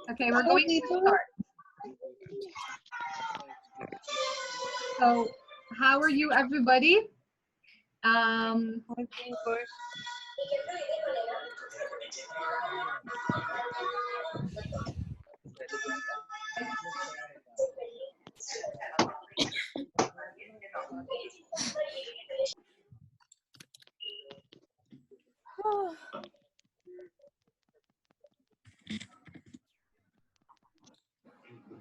Okay, we're going to start. So, how are you, everybody?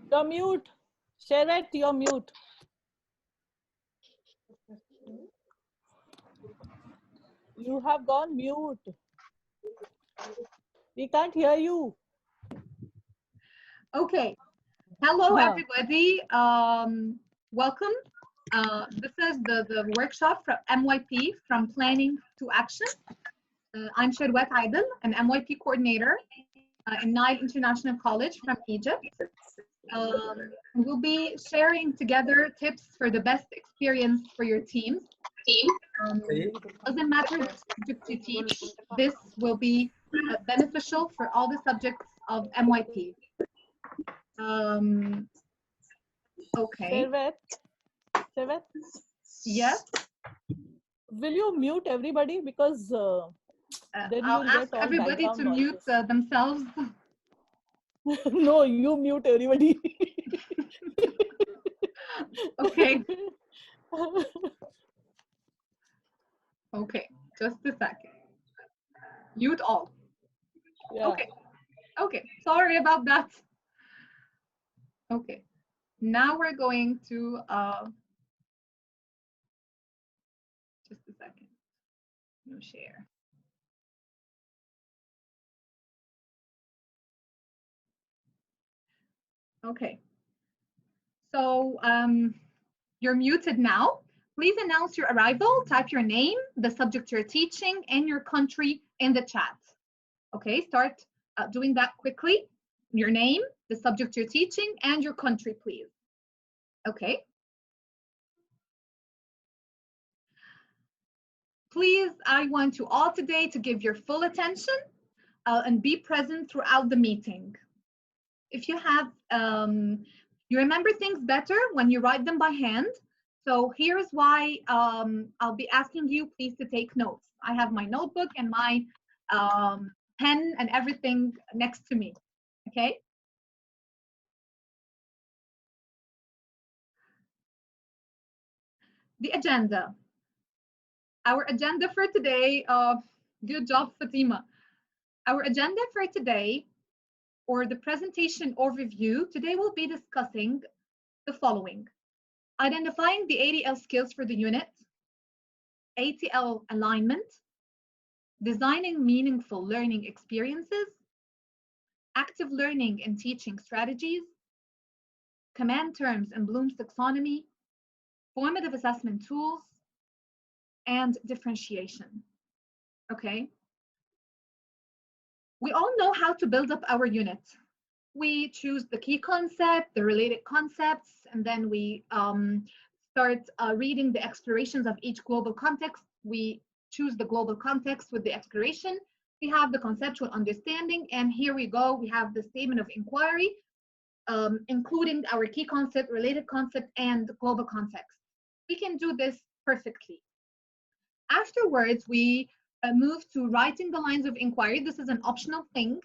You're mute. Sharet, you're mute. You have gone mute. We can't hear you. Okay. Hello, everybody. Welcome. This is the workshop from MYP, from Planning to Action. I'm Sherwat Aidel, an MYP coordinator in Nile International College from Egypt. We'll be sharing together tips for the best experience for your teams. Doesn't matter the subject you teach, this will be beneficial for all the subjects of MYP. Okay. Sherwat? Yes? Will you mute everybody? Because then I'll you'll ask get all everybody to mute themselves. No, you mute everybody. Okay. Okay, just a second. Mute all. Yeah. Okay. Okay, sorry about that. Okay, now we're going to just a second. No share. Okay. So you're muted now. Please announce your arrival, type your name, the subject you're teaching, and your country in the chat. Okay, start doing that quickly. Your name, the subject you're teaching, and your country, please. Okay. Please, I want you all today to give your full attention and be present throughout the meeting. If you have, you remember things better when you write them by hand. So here's why I'll be asking you please to take notes. I have my notebook and my pen and everything next to me, okay? The agenda. Our agenda for today, good job, Fatima. Our agenda for today, or the presentation overview, today we'll be discussing the following. Identifying the ADL skills for the unit, ATL alignment, designing meaningful learning experiences, active learning and teaching strategies, command terms in Bloom's taxonomy, formative assessment tools, and differentiation. Okay? We all know how to build up our unit. We choose the key concept, the related concepts, and then we start reading the explorations of each global context. We choose the global context with the exploration. We have the conceptual understanding, and here we go. We have the statement of inquiry, including our key concept, related concept, and global context. We can do this perfectly. Afterwards, we move to writing the lines of inquiry. This is an optional thing.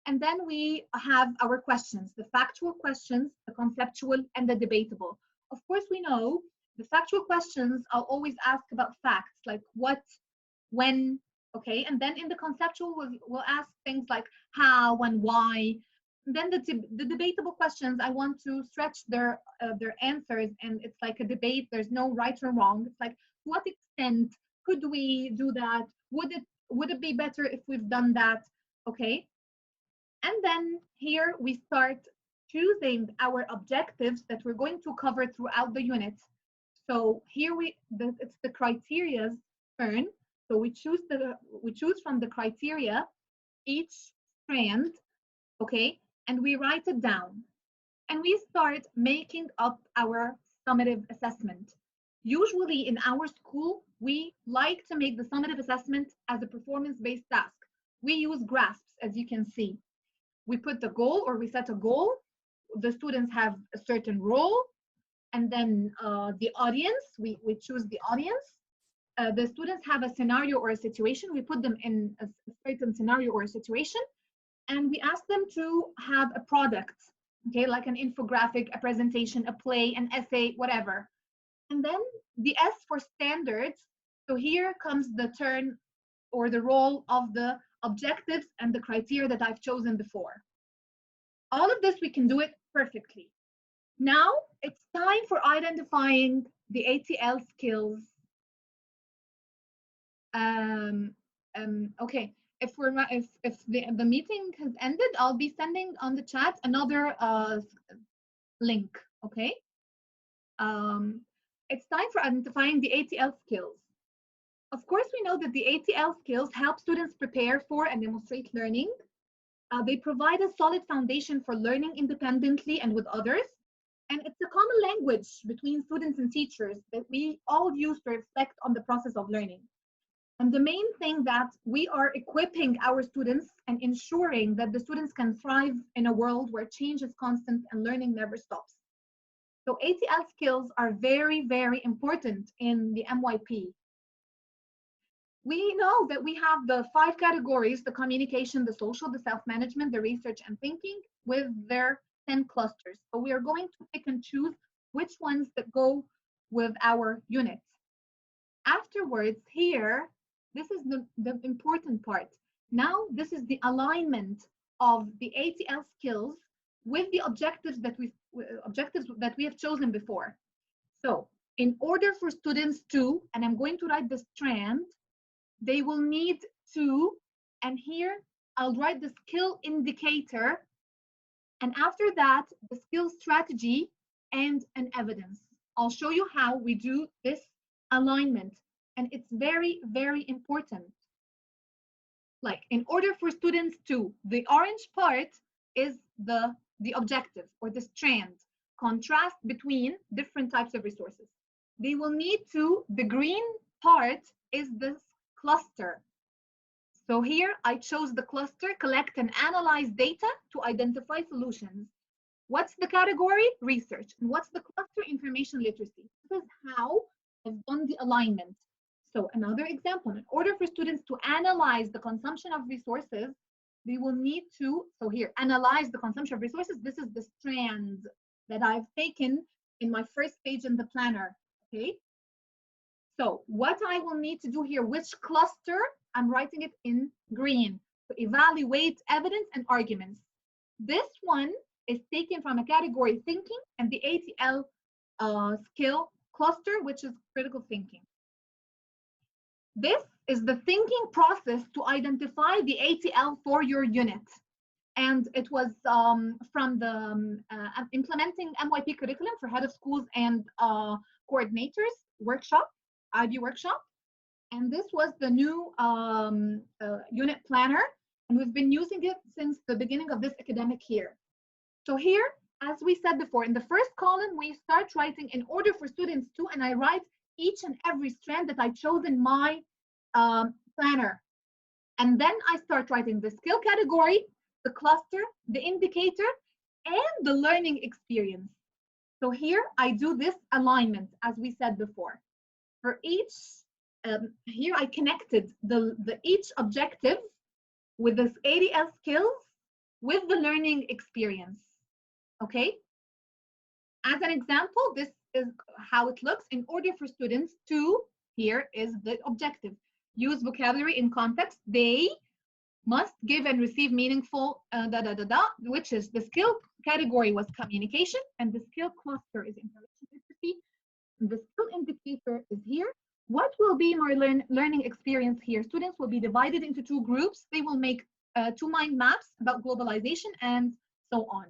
And then we have our questions, the factual questions, the conceptual, and the debatable. Of course, we know the factual questions I'll always ask about facts, like what, when, okay? And then in the conceptual, we'll ask things like how and why. And then the debatable questions, I want to stretch their answers, and it's like a debate. There's no right or wrong. It's like, to what extent could we do that? Would it be better if we've done that? Okay. And then here we start choosing our objectives that we're going to cover throughout the unit. So here it's the criteria's turn. So we choose from the criteria each strand, okay, and we write it down. And we start making up our summative assessment. Usually in our school, we like to make the summative assessment as a performance-based task. We use graphs, as you can see. we put the goal, or we set a goal. The students have a certain role, and then the audience, we choose the audience. The students have a scenario or a situation. We put them in a certain scenario or a situation, and we ask them to have a product, okay, like an infographic, a presentation, a play, an essay, whatever. And then the S for standards. So here comes the turn or the role of the objectives and the criteria that I've chosen before. All of this, we can do it perfectly. Now it's time for identifying the ATL skills. Okay, if the meeting has ended, I'll be sending on the chat another link. Okay. It's time for identifying the ATL skills. Of course, we know that the ATL skills help students prepare for and demonstrate learning. They provide a solid foundation for learning independently and with others. And it's a common language between students and teachers that we all use to reflect on the process of learning. And the main thing that we are equipping our students and ensuring that the students can thrive in a world where change is constant and learning never stops. So ATL skills are very, very important in the MYP. We know that we have the 5 categories: the communication, the social, the self-management, the research and thinking, with their 10 clusters. So we are going to pick and choose which ones that go with our unit. Afterwards, here, this is the important part. Now, this is the alignment of the ATL skills with the objectives that we have chosen before. So in order for students to, and I'm going to write the strand, they will need to, and here I'll write the skill indicator, and after that, the skill strategy and an evidence. I'll show you how we do this alignment, and it's very, very important. Like, in order for students to, the orange part is the objective or the strand, contrast between different types of resources. They will need to, the green part is this cluster. So here I chose the cluster, collect and analyze data to identify solutions. What's the category? Research. And what's the cluster? Information literacy. This is how I've done the alignment. So another example, in order for students to analyze the consumption of resources, they will need to, so here, analyze the consumption of resources. This is the strand that I've taken in my first page in the planner, okay? So what I will need to do here, which cluster, I'm writing it in green. To evaluate evidence and arguments. This one is taken from a category thinking and the ATL skill cluster, which is critical thinking. This is the thinking process to identify the ATL for your unit. And it was from the implementing MYP curriculum for head of schools and coordinators workshop, IB workshop. And this was the new unit planner. And we've been using it since the beginning of this academic year. So here, as we said before, in the first column, we start writing in order for students to, and I write each and every strand that I chose in my planner. And then I start writing the skill category, the cluster, the indicator, and the learning experience. So here I do this alignment, as we said before. For each, here I connected each objective with this ATL skills with the learning experience. Okay? As an example, this is how it looks. In order for students to, here is the objective. Use vocabulary in context. They must give and receive meaningful which is the skill category was communication, and the skill cluster is information literacy. The skill indicator is here. What will be my learning experience here? Students will be divided into 2 groups. They will make 2 mind maps about globalization and so on.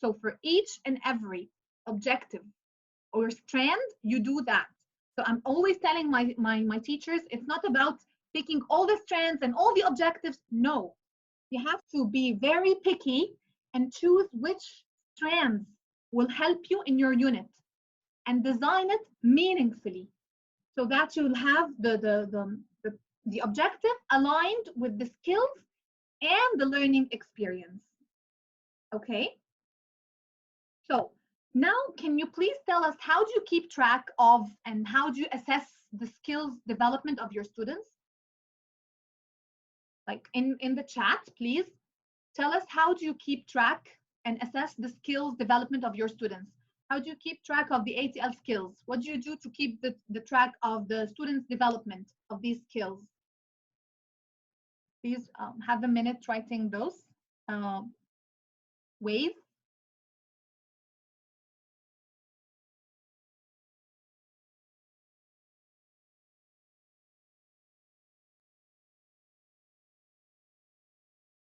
So for each and every objective or strand, you do that. So I'm always telling my teachers, it's not about picking all the strands and all the objectives. No, you have to be very picky and choose which strands will help you in your unit and design it meaningfully so that you'll have the objective aligned with the skills and the learning experience. Okay. So now, can you please tell us, how do you keep track of and how do you assess the skills development of your students? Like in the chat, please tell us, how do you keep track and assess the skills development of your students? How do you keep track of the ATL skills? What do you do to keep the track of the students' development of these skills? Please have a minute writing those ways.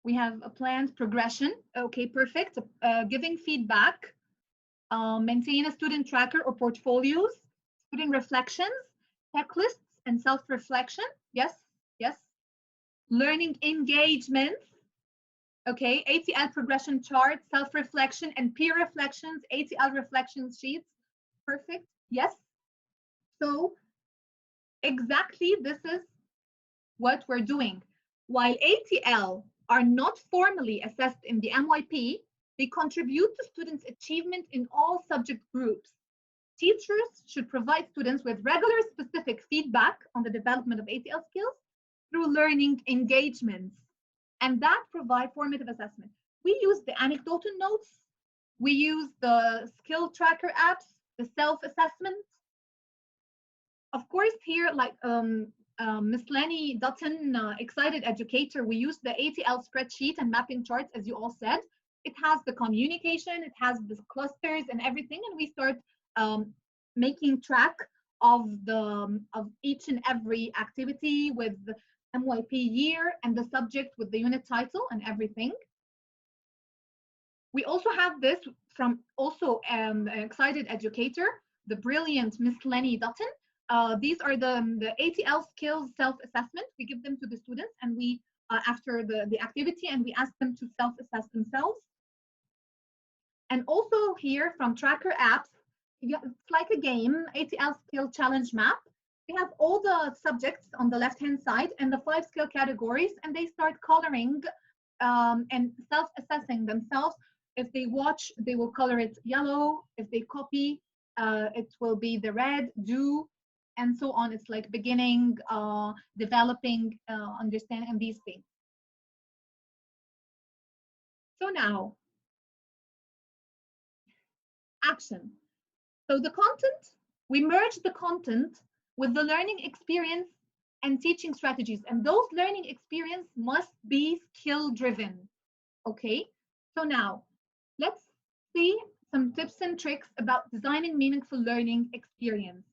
We have a planned progression. Okay, perfect. Giving feedback, maintain a student tracker or portfolios, student reflections, checklists, and self-reflection. Yes, yes. Learning engagements. Okay, ATL progression charts, self-reflection, and peer reflections, ATL reflection sheets. Perfect. Yes. So exactly this is what we're doing. While ATL are not formally assessed in the MYP, they contribute to students' achievement in all subject groups. Teachers should provide students with regular specific feedback on the development of ATL skills through learning engagements, and that provide formative assessment. We use the anecdotal notes, we use the skill tracker apps, the self-assessment. Of course, here, like Miss Lenny Dutton, Excited Educator, we use the ATL spreadsheet and mapping charts, as you all said. It has the communication, it has the clusters and everything, and we start making track of each and every activity with the MYP year and the subject with the unit title and everything. We also have this from also Excited Educator, the brilliant Miss Lenny Dutton. These are the ATL skills self-assessment. We give them to the students, and we after the activity, and we ask them to self-assess themselves. And also here from tracker apps, it's like a game, ATL skill challenge map. We have all the subjects on the left-hand side and the 5 skill categories, and they start coloring and self-assessing themselves. If they watch, they will color it yellow. If they copy, it will be the red, do, and so on. It's like beginning, developing, understanding these things. So now, action. So the content, we merge the content with the learning experience and teaching strategies. And those learning experience must be skill driven. Okay, so now let's see some tips and tricks about designing meaningful learning experience.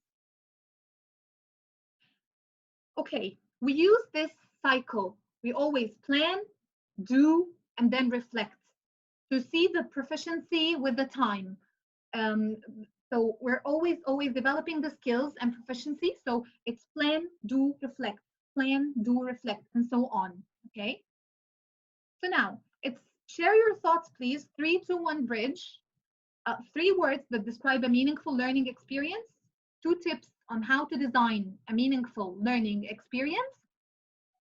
Okay, we use this cycle. We always plan, do, and then reflect to see the proficiency with the time. So we're always developing the skills and proficiency. So it's plan, do, reflect, plan, do, reflect, and so on. Okay. So now it's share your thoughts, please. 3, 2, 1 bridge. 3 words that describe a meaningful learning experience. 2 tips on how to design a meaningful learning experience.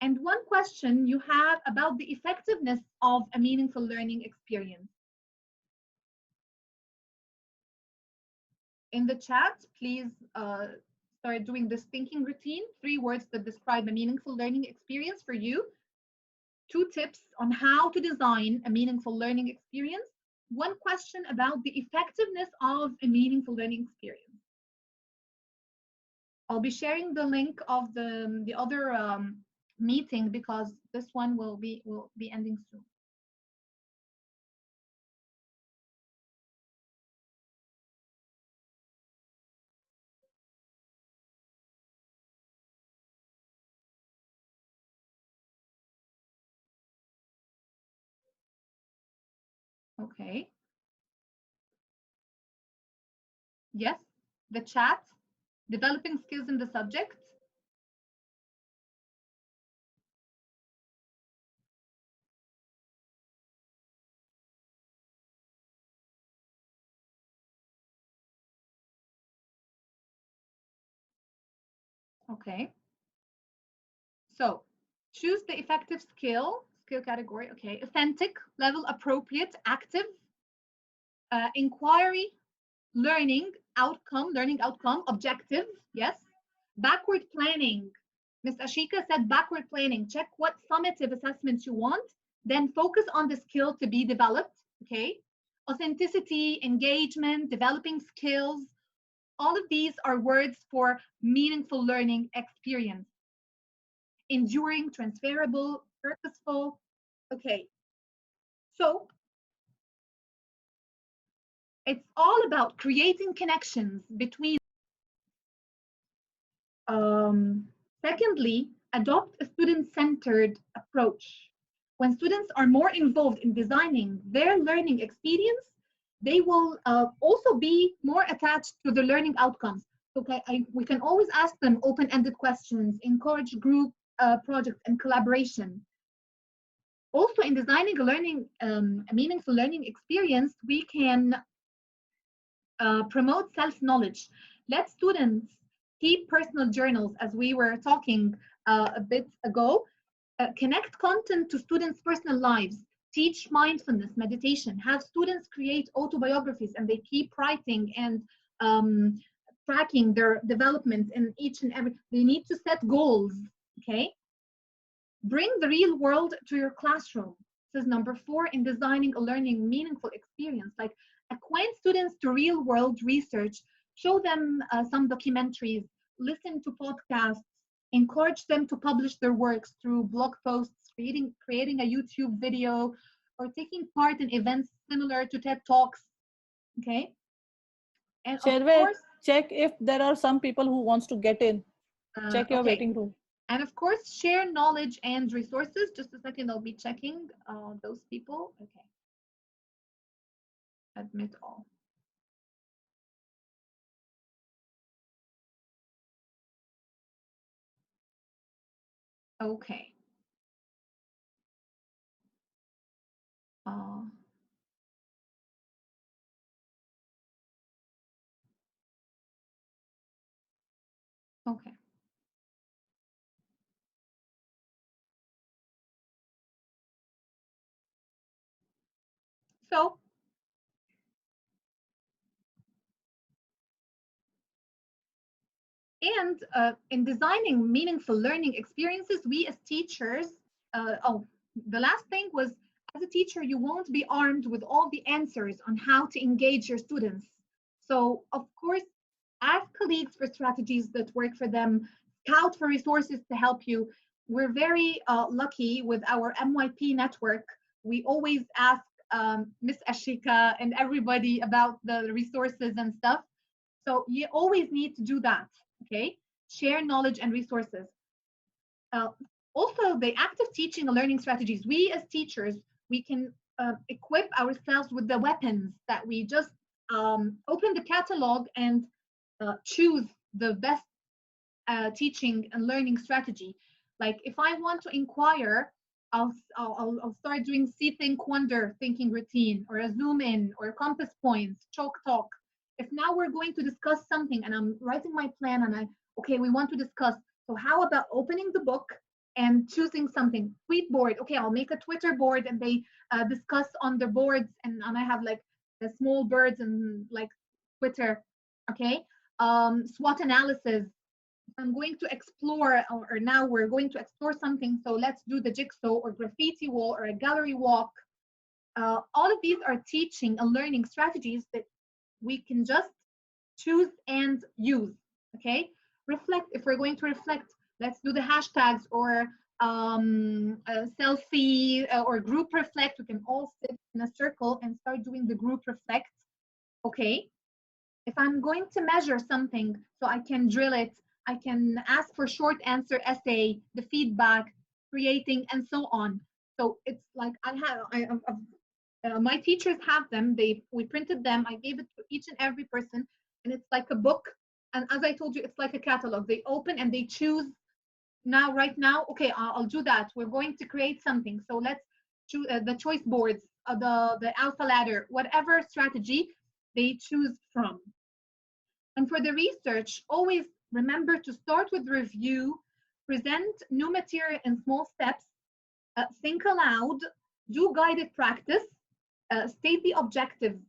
And 1 question you have about the effectiveness of a meaningful learning experience. In the chat, please start doing this thinking routine. 3 words that describe a meaningful learning experience for you. 2 tips on how to design a meaningful learning experience. 1 question about the effectiveness of a meaningful learning experience. I'll be sharing the link of the other meeting because this one will be ending soon. Okay. Yes, the chat, developing skills in the subject. Okay. So choose the effective skill category. Okay. Authentic, level appropriate, active, inquiry, learning outcome, objective, yes. Backward planning. Miss Ashika said backward planning. Check what summative assessments you want, then focus on the skill to be developed, okay? Authenticity, engagement, developing skills, all of these are words for meaningful learning experience. Enduring, transferable, purposeful, okay. So it's all about creating connections between. Secondly, adopt a student-centered approach. When students are more involved in designing their learning experience, they will also be more attached to the learning outcomes. Okay, we can always ask them open-ended questions, encourage group projects and collaboration. Also, in designing a meaningful learning experience, we can promote self-knowledge. Let students keep personal journals, as we were talking a bit ago. Connect content to students' personal lives. Teach mindfulness, meditation. Have students create autobiographies and they keep writing and tracking their development in each and every. They need to set goals, okay? Bring the real world to your classroom. This is number 4 in designing a learning meaningful experience. Like, acquaint students to real world research, show them some documentaries, listen to podcasts, encourage them to publish their works through blog posts, creating a YouTube video, or taking part in events similar to TED Talks, okay? And of Sherve, course, check if there are some people who wants to get in. Check your okay. waiting room. And of course, share knowledge and resources. Just a second, I'll be checking those people. Okay. Admit all. Okay. Okay. So, and in designing meaningful learning experiences, we as teachers, the last thing was, as a teacher, you won't be armed with all the answers on how to engage your students. So, of course, ask colleagues for strategies that work for them, scout for resources to help you. We're very lucky with our MYP network. We always ask Miss Ashika and everybody about the resources and stuff. So you always need to do that, okay? Share knowledge and resources. Also, the active teaching and learning strategies. We as teachers, we can equip ourselves with the weapons that we just open the catalog and choose the best teaching and learning strategy. Like, if I want to inquire, I'll start doing see, think, wonder thinking routine, or a zoom in, or compass points, chalk talk. If now we're going to discuss something and I'm writing my plan and okay, we want to discuss. So how about opening the book and choosing something? Tweet board. Okay, I'll make a Twitter board and they discuss on the boards, and I have like the small birds and like Twitter. Okay. SWOT analysis. I'm going to explore, or now we're going to explore something, so let's do the jigsaw or graffiti wall or a gallery walk. All of these are teaching and learning strategies that we can just choose and use, okay? Reflect, if we're going to reflect, let's do the hashtags, or a selfie or group reflect. We can all sit in a circle and start doing the group reflect, okay? If I'm going to measure something, so I can drill it, I can ask for short answer essay, the feedback, creating, and so on. So it's like my teachers have them. We printed them. I gave it to each and every person, and it's like a book. And as I told you, it's like a catalog. They open and they choose. Now, right now, okay, I'll do that. We're going to create something. So let's choose the choice boards, the alpha ladder, whatever strategy they choose from. And for the research, always remember to start with review, present new material in small steps, think aloud, do guided practice, state the objectives,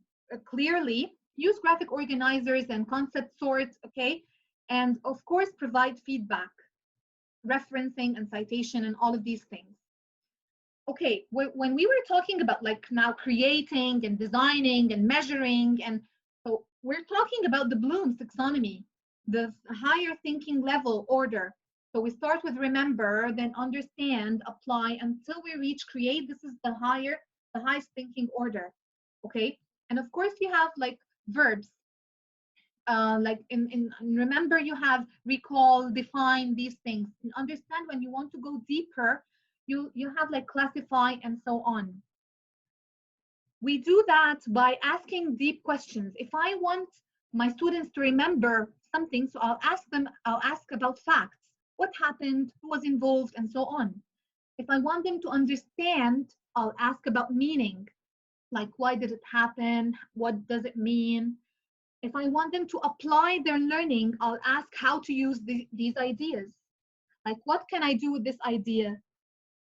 clearly, use graphic organizers and concept sorts, okay? And of course, provide feedback, referencing and citation and all of these things. Okay, when we were talking about like now creating and designing and measuring, and so we're talking about the Bloom's taxonomy, the higher thinking level order. So we start with remember, then understand, apply until we reach create. This is the highest thinking order. Okay, and of course you have like verbs. Like in remember, you have recall, define, these things. And understand, when you want to go deeper, you have like classify and so on. We do that by asking deep questions. If I want my students to remember something, so I'll ask about facts, what happened, who was involved, and so on. If I want them to understand, I'll ask about meaning, like why did it happen, what does it mean. If I want them to apply their learning, I'll ask how to use these ideas. Like, what can I do with this idea?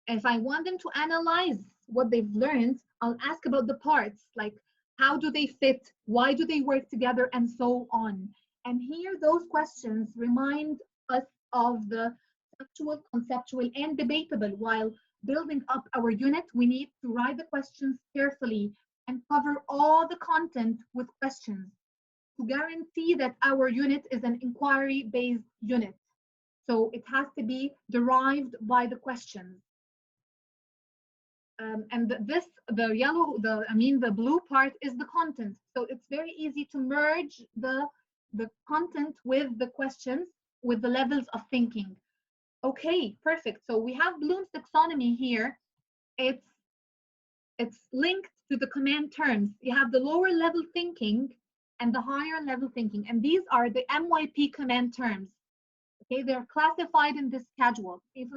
If I want them to analyze what they've learned, I'll ask about the parts, like how do they fit, why do they work together, and so on. And here, those questions remind us of the factual, conceptual, and debatable. While building up our unit, we need to write the questions carefully and cover all the content with questions to guarantee that our unit is an inquiry-based unit. So it has to be derived by the questions. And the blue part is the content. So it's very easy to merge the content with the questions, with the levels of thinking. Okay, perfect. So we have Bloom's taxonomy here. It's linked to the command terms. You have the lower level thinking and the higher level thinking. And these are the MYP command terms. Okay, they're classified in this schedule. If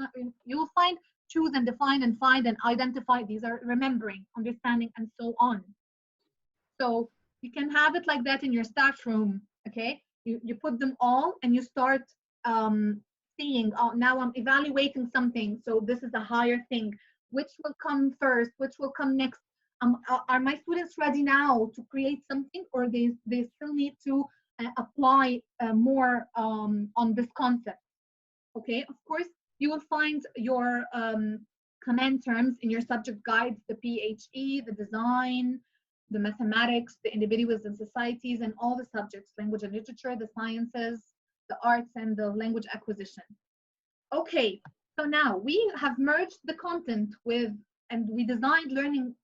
you'll find choose and define and find and identify. These are remembering, understanding, and so on. So you can have it like that in your staff room, okay? You put them all and you start seeing, oh, now I'm evaluating something. So this is a higher thing. Which will come first? Which will come next? Are my students ready now to create something, or they still need to apply more on this concept? Okay, of course, you will find your command terms in your subject guides, the PHE, the design, the mathematics, the individuals and societies, and all the subjects, language and literature, the sciences, the arts, and the language acquisition. Okay, so now we have merged the content with, and we designed learning,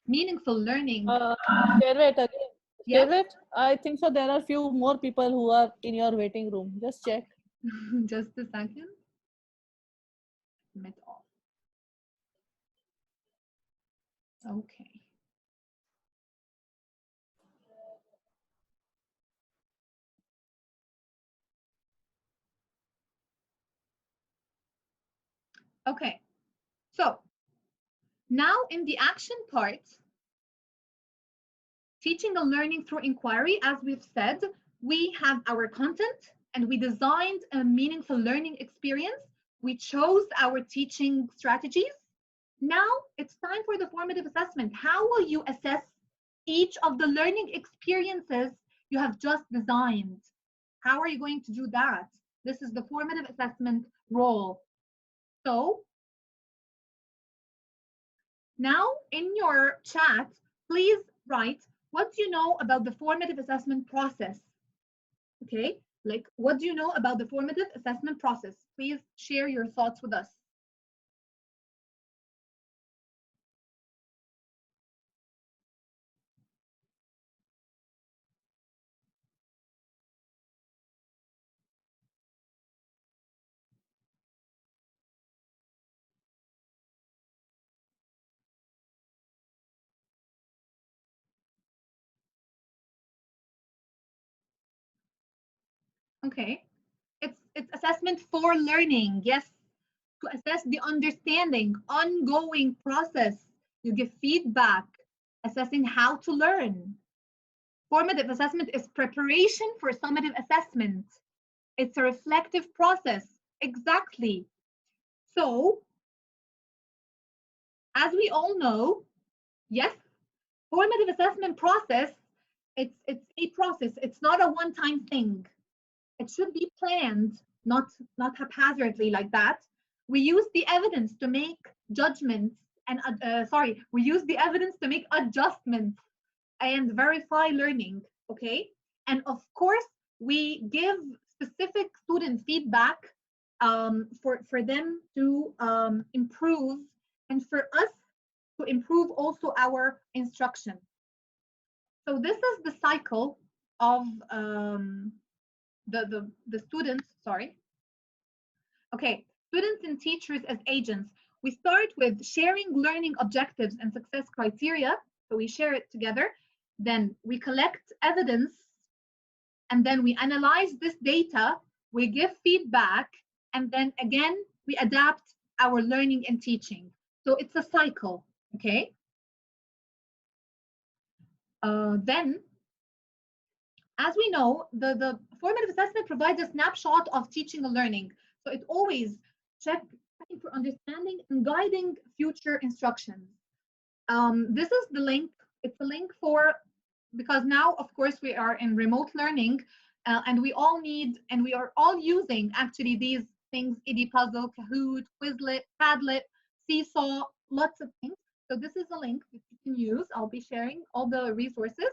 meaningful learning. Wait again. Yes? Wait, I think so there are few more people who are in your waiting room. Just check. Just a second. Submit all. Okay. Okay. So now in the action part, teaching and learning through inquiry, as we've said, we have our content and we designed a meaningful learning experience. We chose our teaching strategies. Now it's time for the formative assessment. How will you assess each of the learning experiences you have just designed? How are you going to do that? This is the formative assessment role. So now in your chat, please write, what do you know about the formative assessment process? Okay, like what do you know about the formative assessment process? Please share your thoughts with us. Okay, it's assessment for learning. Yes, to assess the understanding, ongoing process. You give feedback, assessing how to learn. Formative assessment is preparation for summative assessment. It's a reflective process. Exactly. So, as we all know, yes, Formative assessment process, it's a process. It's not a one-time thing. It should be planned, not haphazardly like that. We use the evidence to make judgments and we use the evidence to make adjustments and verify learning. Okay, and of course we give specific student feedback for them to improve, and for us to improve also our instruction. So this is the cycle of the students, sorry. Okay, students and teachers as agents. We start with sharing learning objectives and success criteria. So we share it together. Then we collect evidence, and then we analyze this data, we give feedback, and then again, we adapt our learning and teaching. So it's a cycle, okay? Then, as we know, the formative assessment provides a snapshot of teaching and learning. So it always checking for understanding and guiding future instructions. This is the link. It's a link for, because now, of course, we are in remote learning, and we all need, and we are all using actually these things: Edpuzzle, Kahoot, Quizlet, Padlet, Seesaw, lots of things. So this is a link that you can use. I'll be sharing all the resources.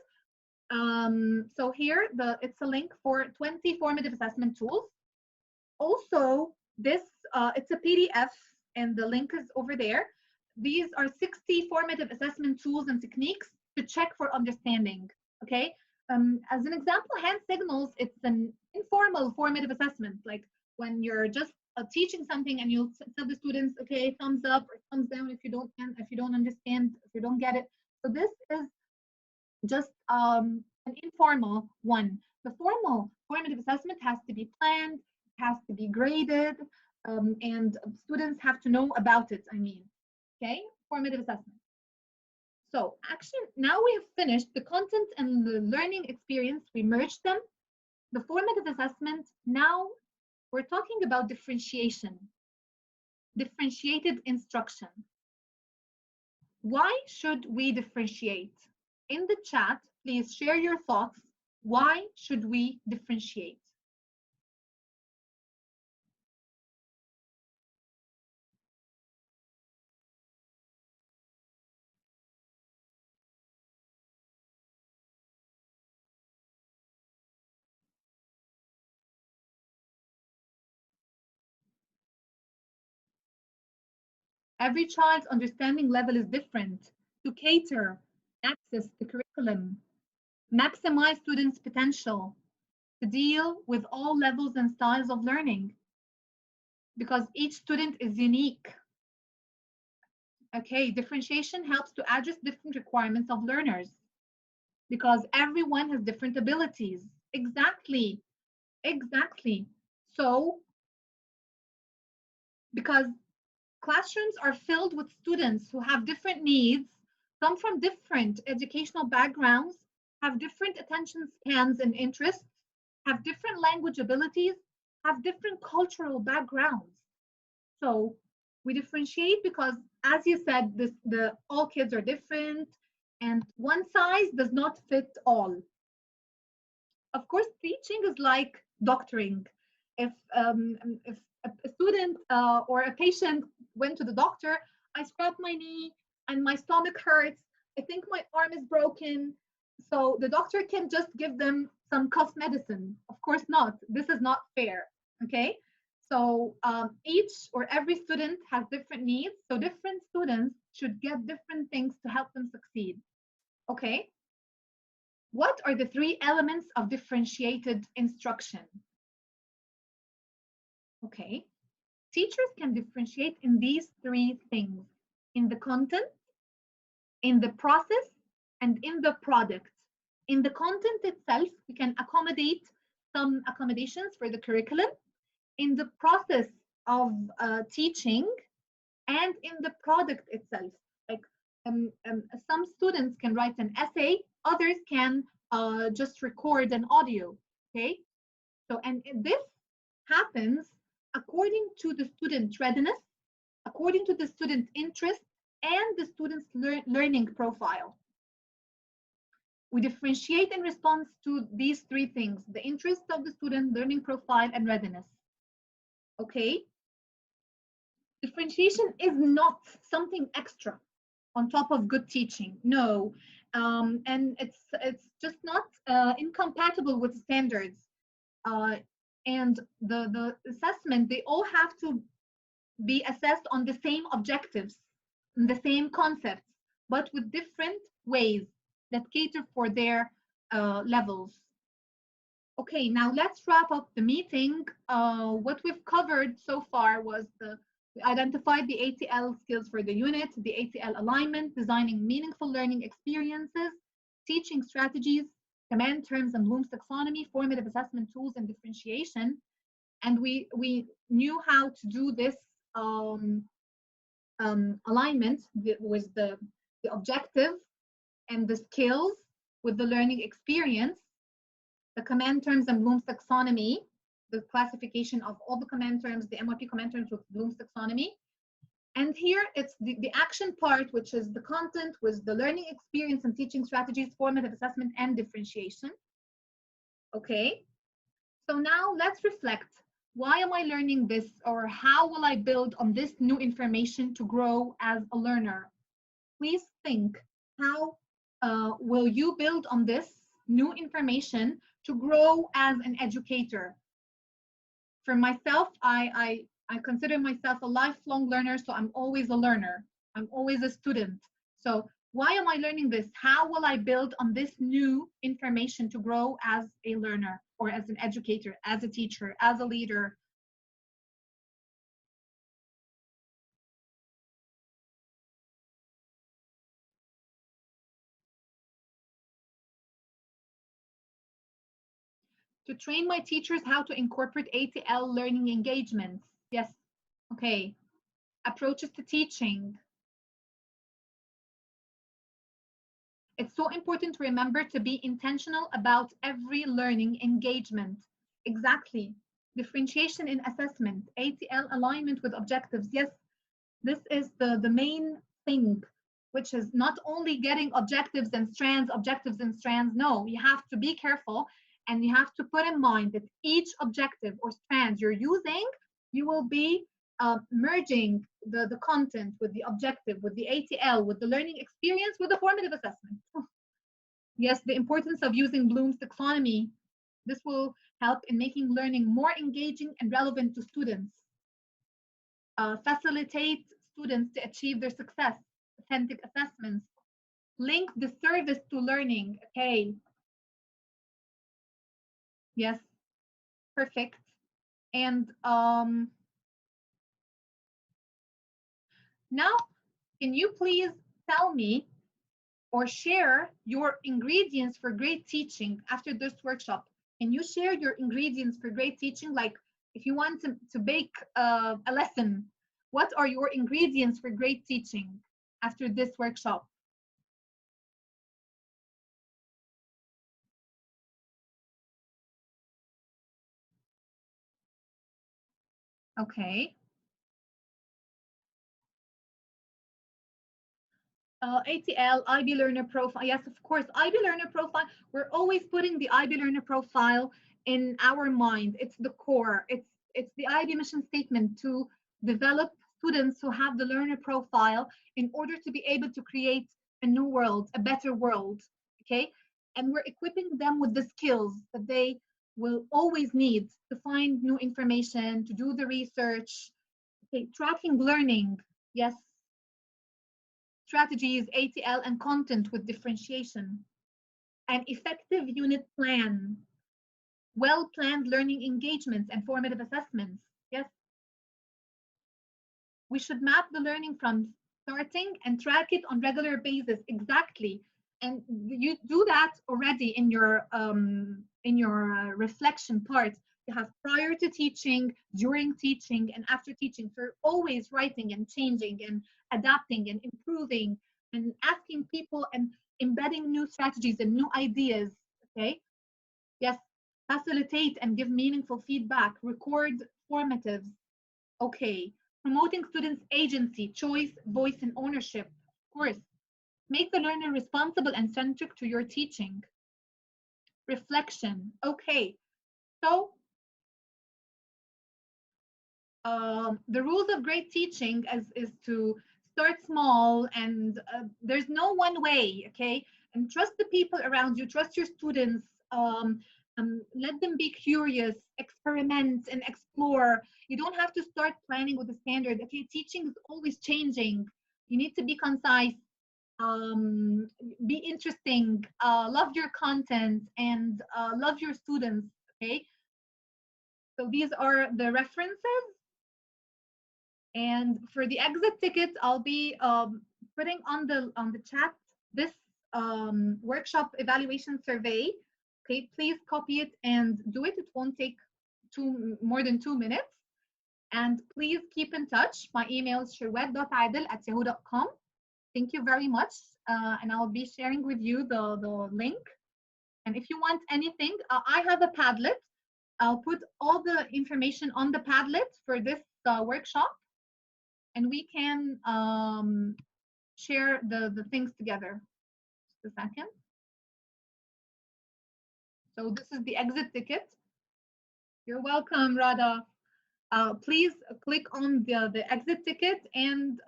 So here, it's a link for 20 formative assessment tools. Also, this it's a PDF, and the link is over there. These are 60 formative assessment tools and techniques to check for understanding. Okay. As an example, hand signals, it's an informal formative assessment, like when you're just teaching something and you'll tell the students, okay, thumbs up or thumbs down if you don't understand, if you don't get it. So this is just an informal one. The formal formative assessment has to be planned, has to be graded, and students have to know about it, I mean. Okay, formative assessment. So actually, now we have finished the content and the learning experience. We merged them. The formative assessment, now we're talking about differentiation, differentiated instruction. Why should we differentiate? In the chat, please share your thoughts. Why should we differentiate? Every child's understanding level is different. To cater, access the curriculum, maximize students' potential, to deal with all levels and styles of learning, because each student is unique. Okay, differentiation helps to address different requirements of learners, because everyone has different abilities. Exactly. So, because classrooms are filled with students who have different needs, come from different educational backgrounds, have different attention spans and interests, have different language abilities, have different cultural backgrounds. So we differentiate because, as you said, all kids are different, and one size does not fit all. Of course, teaching is like doctoring. If a student or a patient went to the doctor, I scraped my knee and my stomach hurts, I think my arm is broken. So the doctor can just give them some cough medicine. Of course not. This is not fair. Okay. So each or every student has different needs. So different students should get different things to help them succeed. Okay. What are the 3 elements of differentiated instruction? Okay. Teachers can differentiate in these 3 things: in the content, in the process, and in the product. In the content itself, we can accommodate some accommodations for the curriculum, in the process of teaching, and in the product itself. Like some students can write an essay, others can just record an audio, okay? So, and this happens according to the student readiness, according to the student interest, and the student's learning profile. We differentiate in response to these three things: the interest of the student, learning profile, and readiness. Okay? Differentiation is not something extra on top of good teaching. No. And it's just not incompatible with standards. And the assessment, they all have to be assessed on the same objectives, the same concepts, but with different ways that cater for their levels. Okay, now let's wrap up the meeting. What we've covered so far was we identified the ATL skills for the unit, the ATL alignment, designing meaningful learning experiences, teaching strategies, command terms and Bloom's taxonomy, formative assessment tools, and differentiation. And we knew how to do this alignment with the objective and the skills with the learning experience, the command terms and Bloom's taxonomy, the classification of all the command terms, the MYP command terms with Bloom's taxonomy. And here it's the action part, which is the content with the learning experience and teaching strategies, formative assessment, and differentiation. Okay, so now let's reflect. Why am I learning this, or how will I build on this new information to grow as a learner? Please think, how will you build on this new information to grow as an educator? For myself, I consider myself a lifelong learner, so I'm always a learner. I'm always a student. So why am I learning this? How will I build on this new information to grow as a learner, or as an educator, as a teacher, as a leader? To train my teachers how to incorporate ATL learning engagements. Yes, okay. Approaches to teaching. It's so important to remember to be intentional about every learning engagement. Exactly. Differentiation in assessment, ATL alignment with objectives. Yes, this is the main thing, which is not only getting objectives and strands. No, you have to be careful, and you have to put in mind that each objective or strands you're using, you will be merging the content with the objective, with the ATL, with the learning experience, with the formative assessment. Yes, the importance of using Bloom's taxonomy. This will help in making learning more engaging and relevant to students. Facilitate students to achieve their success. Authentic assessments. Link the service to learning. Okay. Yes, perfect. And now, can you please tell me or share your ingredients for great teaching after this workshop? Can you share your ingredients for great teaching? Like, if you want to bake a lesson, what are your ingredients for great teaching after this workshop? Okay. ATL, IB Learner Profile. Yes, of course, IB Learner Profile. We're always putting the IB Learner Profile in our mind. It's the core. It's the IB mission statement to develop students who have the learner profile in order to be able to create a new world, a better world. Okay, and we're equipping them with the skills that they will always need to find new information, to do the research. Okay, tracking learning. Yes, strategies, ATL, and content with differentiation. An effective unit plan, well-planned learning engagements and formative assessments. Yes, we should map the learning from starting and track it on regular basis. Exactly, and you do that already in your reflection part. You have prior to teaching, during teaching, and after teaching. So you're always writing and changing and adapting and improving and asking people and embedding new strategies and new ideas. Okay. Yes. Facilitate and give meaningful feedback. Record formatives. Okay. Promoting students' agency, choice, voice, and ownership. Of course. Make the learner responsible and centric to your teaching. Reflection. Okay, so the rules of great teaching is to start small, and there's no one way, okay? And trust the people around you, trust your students, let them be curious, experiment and explore. You don't have to start planning with a standard, okay? Teaching is always changing. You need to be concise, be interesting, love your content, and love your students, okay? So these are the references. And for the exit ticket, I'll be putting on the chat this workshop evaluation survey. Okay, please copy it and do it. It won't take more than 2 minutes. And please keep in touch. My email is sherwet.adel@yahoo.com. Thank you very much. And I'll be sharing with you the link. And if you want anything, I have a Padlet. I'll put all the information on the Padlet for this workshop. And we can share the things together. Just a second. So this is the exit ticket. You're welcome, Radha. Please click on the exit ticket and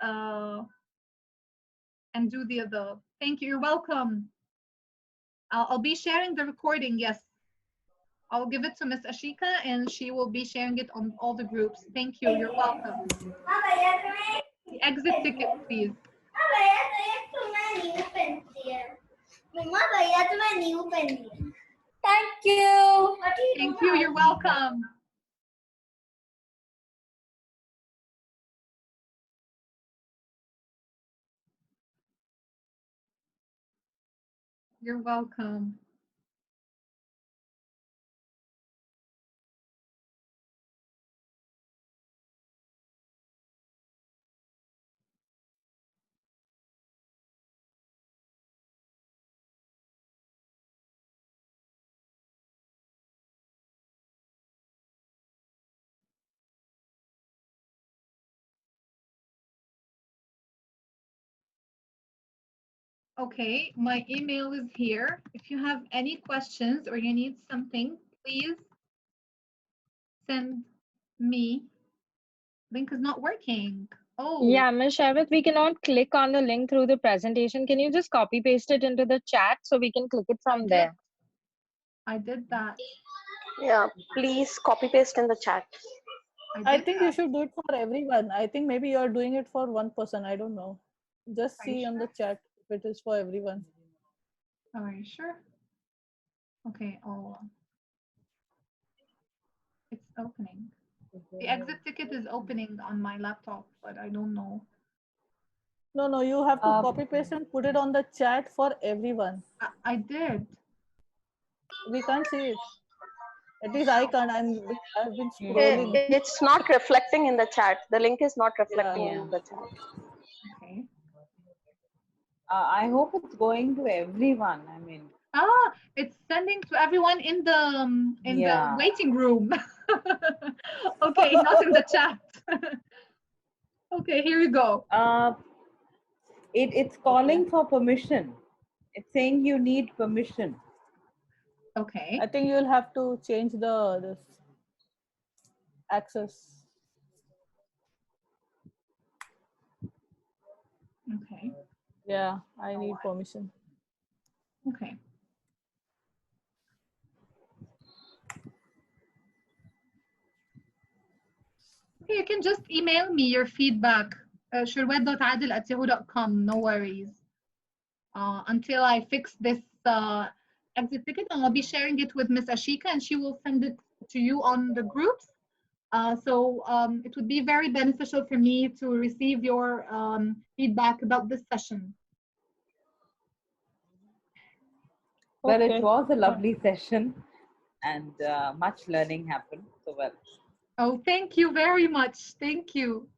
do the thank you. You're welcome. I'll be sharing the recording. Yes, I'll give it to Miss Ashika, and she will be sharing it on all the groups. Thank you. You're welcome. The exit ticket, please. Thank you. Thank you. You're welcome. You're welcome. Okay, my email is here. If you have any questions or you need something, please send me. Link is not working. Oh. Yeah, Ms. Sharbat, we cannot click on the link through the presentation. Can you just copy paste it into the chat so we can click it from there? I did that. Yeah, please copy paste in the chat. I think you should do it for everyone. I think maybe you're doing it for one person. I don't know. Just see on the chat if it is for everyone. Are you sure? Okay, it's opening. The exit ticket is opening on my laptop, but I don't know. No, you have to copy paste and put it on the chat for everyone. I did. We can't see it. At least I can't. I've been scrolling. It's not reflecting in the chat. The link is not reflecting in the chat. Okay. I hope it's going to everyone. I mean. It's sending to everyone in the waiting room. Okay, not in the chat. Okay, here you go. It's calling for permission. It's saying you need permission. Okay. I think you'll have to change this access. Okay. Yeah, I need permission. Okay. Okay, you can just email me your feedback. sherwet.adel@yahoo.com. No worries. Until I fix this exit ticket, and I'll be sharing it with Miss Ashika, and she will send it to you on the groups. So it would be very beneficial for me to receive your feedback about this session. Well, it was a lovely session, and much learning happened. So well. Oh, thank you very much. Thank you.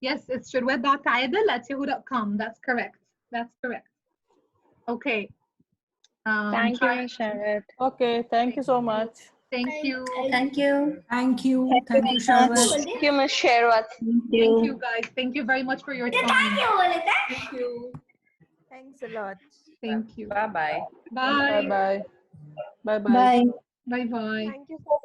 Yes, it's sherwet.adel@yahoo.com. That's correct. That's correct. Okay. Thank you, Ms. Sharbat. Okay, thank you so much. Thank you. Thank you. Thank you. Thank you, Sharbat. Thank you, Ms. Sherwat. Thank you, guys. Thank you very much for your time. Thank you. Thanks a lot. Thank you. Bye-bye. Bye. Bye bye. Bye bye. Bye. Bye bye. Thank you so much.